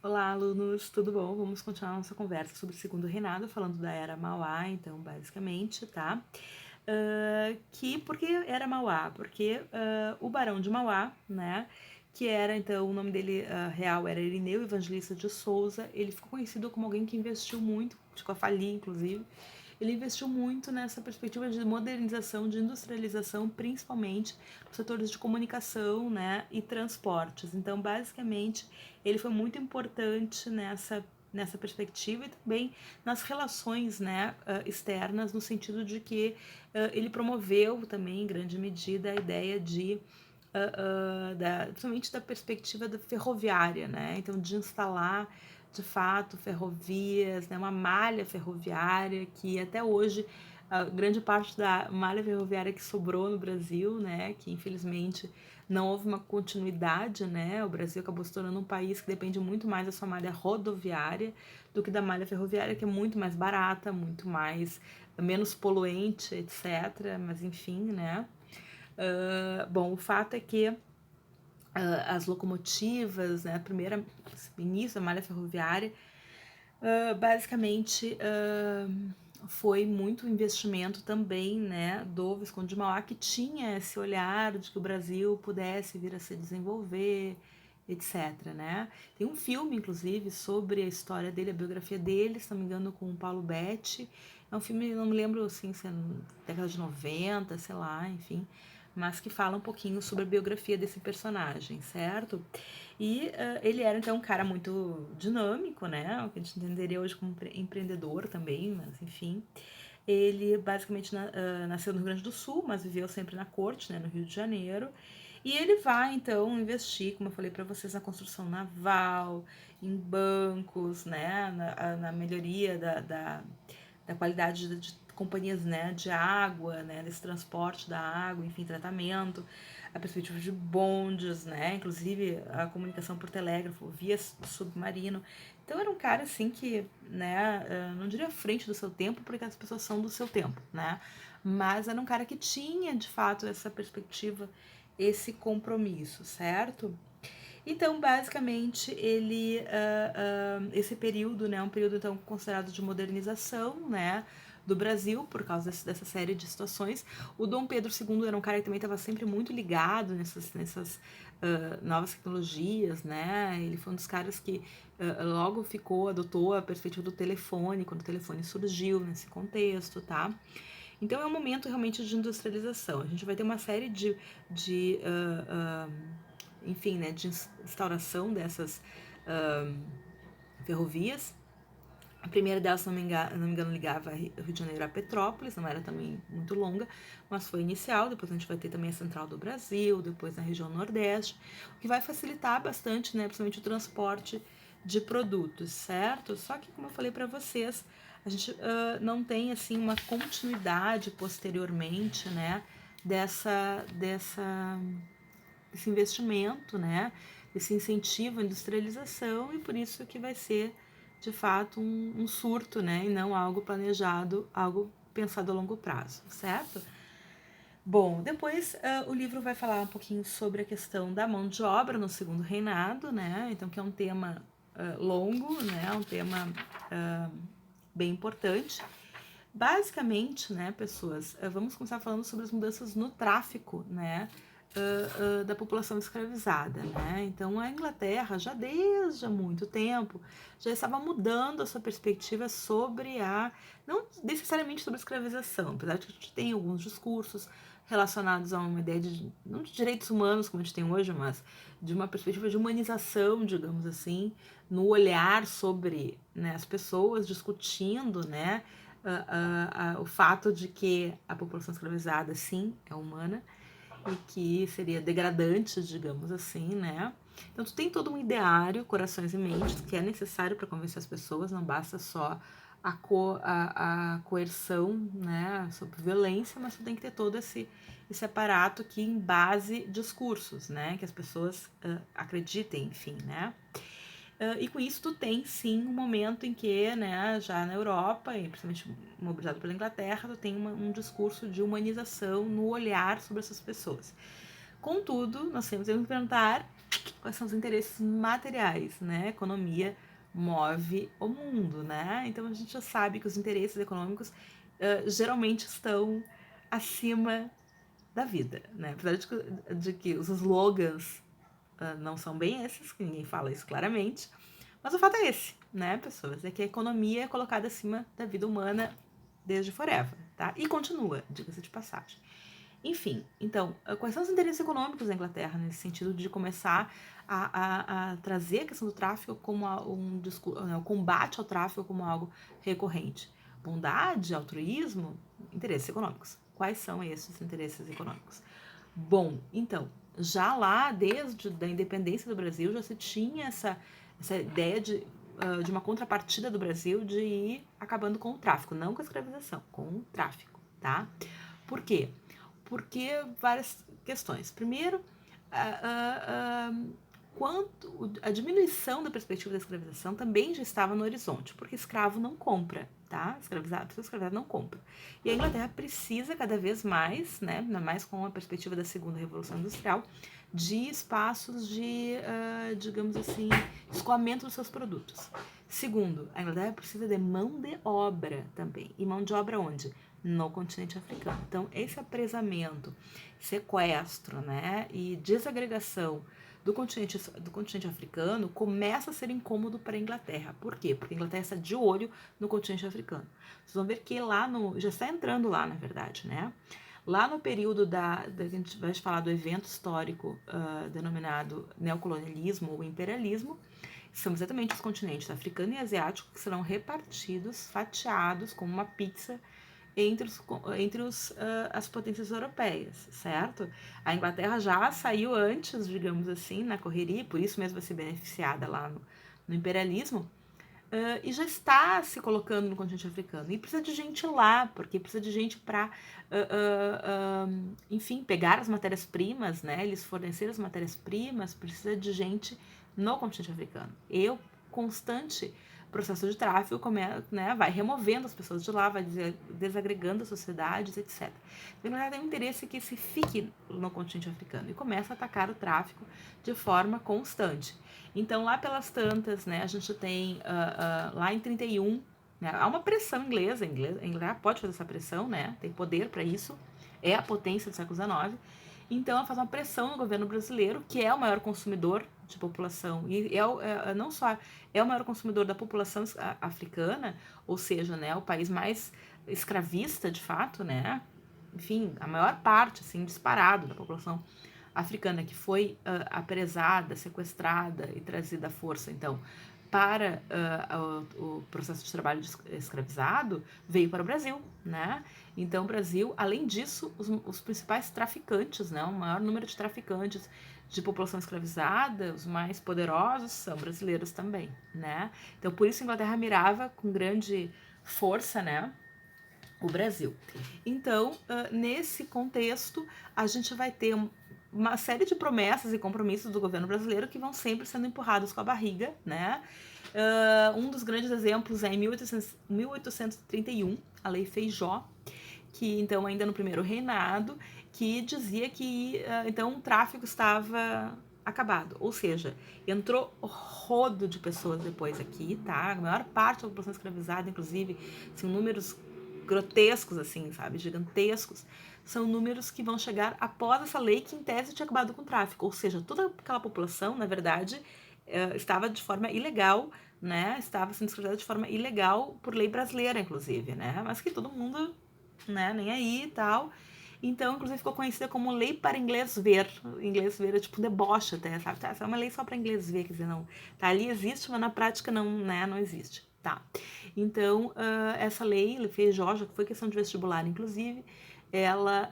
Olá, alunos, tudo bom? Vamos continuar nossa conversa sobre o segundo reinado, falando da Era Mauá, então, basicamente, tá? Por que Era Mauá? Porque o Barão de Mauá, né, que era, então, o nome dele real era Irineu Evangelista de Souza, ele ficou conhecido como alguém que investiu muito, chegou a falir, inclusive, ele investiu muito nessa perspectiva de modernização, de industrialização, principalmente nos setores de comunicação, né, e transportes. Então, basicamente, ele foi muito importante nessa perspectiva e também nas relações, né, externas, no sentido de que ele promoveu também, em grande medida, a ideia de principalmente da perspectiva da ferroviária, né? Então, de instalar de fato ferrovias, né? Uma malha ferroviária que até hoje a grande parte da malha ferroviária que sobrou no Brasil, né? Que infelizmente não houve uma continuidade, né? O Brasil acabou se tornando um país que depende muito mais da sua malha rodoviária do que da malha ferroviária, que é muito mais barata, muito mais menos poluente, etc. Mas enfim, né? Bom, o fato é que as locomotivas, né, a primeira início da malha ferroviária, basicamente foi muito investimento também, né, do Visconde de Mauá, que tinha esse olhar de que o Brasil pudesse vir a se desenvolver, etc, né? Tem um filme, inclusive, sobre a história dele, a biografia dele, se não me engano, com o Paulo Betti. É um filme, não me lembro, assim, se é década de 90, sei lá, enfim, mas que fala um pouquinho sobre a biografia desse personagem, certo? E ele era, então, um cara muito dinâmico, né? O que a gente entenderia hoje como empreendedor também, mas enfim. Ele basicamente nasceu no Rio Grande do Sul, mas viveu sempre na corte, né, no Rio de Janeiro. E ele vai, então, investir, como eu falei para vocês, na construção naval, em bancos, né, na melhoria da qualidade de companhias, né, de água, né, desse transporte da água, enfim, tratamento, a perspectiva de bondes, né, inclusive a comunicação por telégrafo, via submarino. Então era um cara assim que, né, não diria à frente do seu tempo, porque as pessoas são do seu tempo, né, mas era um cara que tinha de fato essa perspectiva, esse compromisso, certo? Então, basicamente, esse período, né, um período então considerado de modernização, né, do Brasil, por causa dessa série de situações. O Dom Pedro II era um cara que também estava sempre muito ligado nessas novas tecnologias, né? Ele foi um dos caras que logo adotou a perspectiva do telefone, quando o telefone surgiu nesse contexto, tá? Então é um momento realmente de industrialização. A gente vai ter uma série enfim, né, de instauração dessas ferrovias. A primeira delas, se não me engano, ligava Rio de Janeiro a Petrópolis, não era também muito longa, mas foi inicial. Depois a gente vai ter também a Central do Brasil, depois na região Nordeste, o que vai facilitar bastante, né, principalmente o transporte de produtos, certo? Só que, como eu falei para vocês, a gente não tem assim uma continuidade posteriormente, né, desse investimento, né, desse incentivo à industrialização, e por isso que vai ser de fato um surto, né, e não algo planejado, algo pensado a longo prazo, certo? Bom, depois o livro vai falar um pouquinho sobre a questão da mão de obra no segundo reinado, né? Então, que é um tema longo, né? Um tema bem importante. Basicamente, né, pessoas, vamos começar falando sobre as mudanças no tráfico, né, da população escravizada, né? Então a Inglaterra já desde há muito tempo já estava mudando a sua perspectiva sobre não necessariamente sobre a escravização, apesar de que a gente tem alguns discursos relacionados a uma ideia não de direitos humanos como a gente tem hoje, mas de uma perspectiva de humanização, digamos assim, no olhar sobre, né, as pessoas discutindo, né, o fato de que a população escravizada, sim, é humana e que seria degradante, digamos assim, né? Então, tu tem todo um ideário, corações e mentes, que é necessário para convencer as pessoas, não basta só a coerção, né, sobre violência, mas tu tem que ter todo esse aparato que embase discursos, né, que as pessoas acreditem, enfim, né? E com isso tu tem sim um momento em que, né, já na Europa, e principalmente mobilizado pela Inglaterra, tu tem um discurso de humanização no olhar sobre essas pessoas. Contudo, nós temos que perguntar quais são os interesses materiais, né? A economia move o mundo, né? Então a gente já sabe que os interesses econômicos geralmente estão acima da vida, né? Apesar de que os slogans não são bem esses, que ninguém fala isso claramente, mas o fato é esse, né, pessoas? É que a economia é colocada acima da vida humana desde forever, tá? E continua, diga-se de passagem. Enfim, então, quais são os interesses econômicos da Inglaterra nesse sentido de começar a trazer a questão do tráfico como o combate ao tráfico como algo recorrente? Bondade, altruísmo, interesses econômicos. Quais são esses interesses econômicos? Bom, então, já lá, desde a independência do Brasil, já se tinha essa ideia de uma contrapartida do Brasil de ir acabando com o tráfico, não com a escravização, com o tráfico, tá? Por quê? Porque várias questões. Primeiro, a diminuição da perspectiva da escravização também já estava no horizonte, porque escravo não compra, tá? Pessoa escravizada não compra. E a Inglaterra precisa cada vez mais, né, ainda mais com a perspectiva da segunda revolução industrial, de espaços de, digamos assim, escoamento dos seus produtos. Segundo, a Inglaterra precisa de mão de obra também. E mão de obra onde? No continente africano. Então, esse apresamento, sequestro, né, e desagregação do continente africano começa a ser incômodo para a Inglaterra. Por quê? Porque a Inglaterra está de olho no continente africano. Vocês vão ver que lá já está entrando lá, na verdade, né? Lá no período a gente vai falar do evento histórico denominado neocolonialismo ou imperialismo, são exatamente os continentes africano e asiático que serão repartidos, fatiados como uma pizza entre as potências europeias, certo? A Inglaterra já saiu antes, digamos assim, na correria, por isso mesmo vai ser beneficiada lá no imperialismo, e já está se colocando no continente africano. E precisa de gente lá, porque precisa de gente para, enfim, pegar as matérias-primas, né? Eles fornecerem as matérias-primas, precisa de gente no continente africano. E o constante processo de tráfico, né, vai removendo as pessoas de lá, vai desagregando as sociedades, etc. Então, ela tem um interesse que se fique no continente africano e começa a atacar o tráfico de forma constante. Então, lá pelas tantas, né, a gente tem, lá em 31, né, há uma pressão inglesa, a Inglaterra pode fazer essa pressão, né, tem poder para isso, é a potência do século XIX, então ela faz uma pressão no governo brasileiro, que é o maior consumidor de população, e não só é o maior consumidor da população africana, ou seja, né, o país mais escravista, de fato, né, enfim, a maior parte, assim, disparado da população africana que foi apresada, sequestrada e trazida à força, então, para o processo de trabalho escravizado, veio para o Brasil, né? Então, o Brasil, além disso, os principais traficantes, né? O maior número de traficantes de população escravizada, os mais poderosos, são brasileiros também, né? Então, por isso, a Inglaterra mirava com grande força, né, o Brasil. Então, nesse contexto, a gente vai ter uma série de promessas e compromissos do governo brasileiro que vão sempre sendo empurrados com a barriga, né? Um dos grandes exemplos é em 1831, a Lei Feijó, que então ainda no primeiro reinado, que dizia que então o tráfico estava acabado, ou seja, entrou rodo de pessoas depois aqui, tá? A maior parte da população escravizada, inclusive, são números grotescos, assim, sabe, gigantescos, são números que vão chegar após essa lei que em tese tinha acabado com o tráfico, ou seja, toda aquela população, na verdade, estava de forma ilegal, né, estava sendo escravizada de forma ilegal por lei brasileira, inclusive, né, mas que todo mundo, né, nem aí e tal. Então, inclusive, ficou conhecida como lei para inglês ver. Inglês ver é tipo deboche até, sabe? Tá, essa é uma lei só para inglês ver, quer dizer, não. Tá, ali existe, mas na prática não, né? Não existe. Tá. Então, essa lei fez Georgia, que foi questão de vestibular, inclusive, ela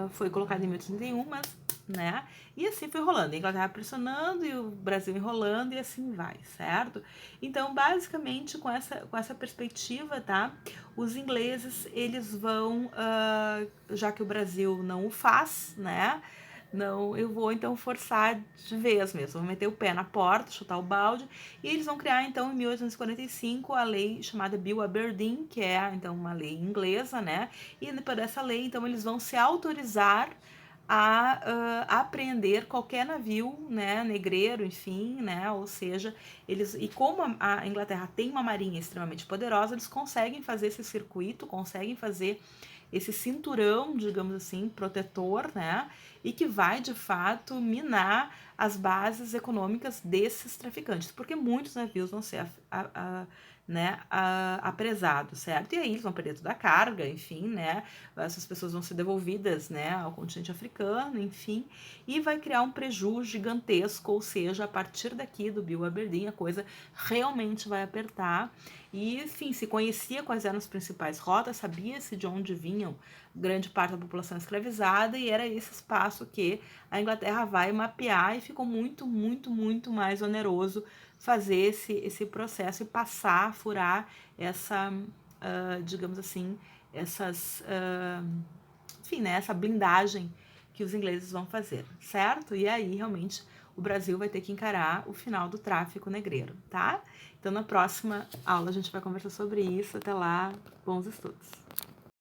foi colocada em 1831, mas, né? E assim foi rolando. A Inglaterra pressionando e o Brasil enrolando e assim vai, certo? Então, basicamente, com essa perspectiva, tá? Os ingleses, eles vão, já que o Brasil não o faz, né? Não, eu vou então forçar de vez mesmo, vou meter o pé na porta, chutar o balde, e eles vão criar então em 1845 a lei chamada Bill Aberdeen, que é então uma lei inglesa, né? E por essa lei então eles vão se autorizar a apreender qualquer navio, né, negreiro, enfim, né, ou seja, e como a Inglaterra tem uma marinha extremamente poderosa, eles conseguem fazer esse circuito, conseguem fazer esse cinturão, digamos assim, protetor, né, e que vai de fato minar as bases econômicas desses traficantes, porque muitos navios vão ser né, apresados, certo? E aí eles vão perder toda a carga, enfim, né? Essas pessoas vão ser devolvidas, né, ao continente africano, enfim, e vai criar um prejuízo gigantesco, ou seja, a partir daqui do Bill Aberdeen a coisa realmente vai apertar. E, enfim, se conhecia quais eram as principais rotas, sabia-se de onde vinham grande parte da população escravizada, e era esse espaço que a Inglaterra vai mapear, e ficou muito, muito, muito mais oneroso fazer esse processo e passar, furar essa, digamos assim, essas, enfim, né, essa blindagem que os ingleses vão fazer, certo? E aí, realmente, o Brasil vai ter que encarar o final do tráfico negreiro, tá? Então, na próxima aula a gente vai conversar sobre isso. Até lá, bons estudos!